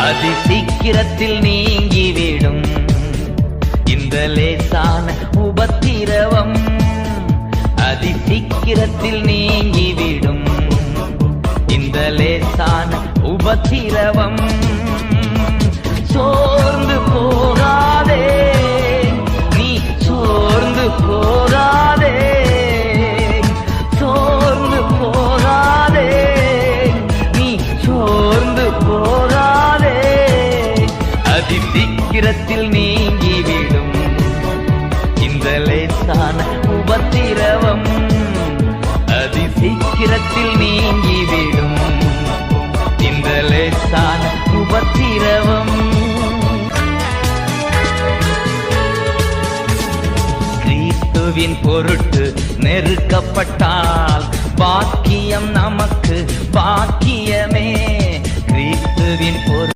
அதி சீக்கிரத்தில் நீங்கிவிடும் இந்த லேசான உபத்திரவம். அதி சீக்கிரத்தில் நீங்கிவிடும் இந்த லேசான உபத்திரவம். சோர்ந்து போகாதே, நீ சோர்ந்து போகாதே, சோர்ந்து போகாதே, நீ சோர்ந்து போகாதே. அதி சீக்கிரத்தில் நீங்கிவிடும் இந்த லேசான உபத்திரவம். அதி சீக்கிரத்தில் நீங்கிவிடும் இந்த லேசான உபத்திரவம். கிறிஸ்துவின் பொருட்டு நெருக்கப்பட்டால் பாக்கியம் நமக்கு பாக்கியமே.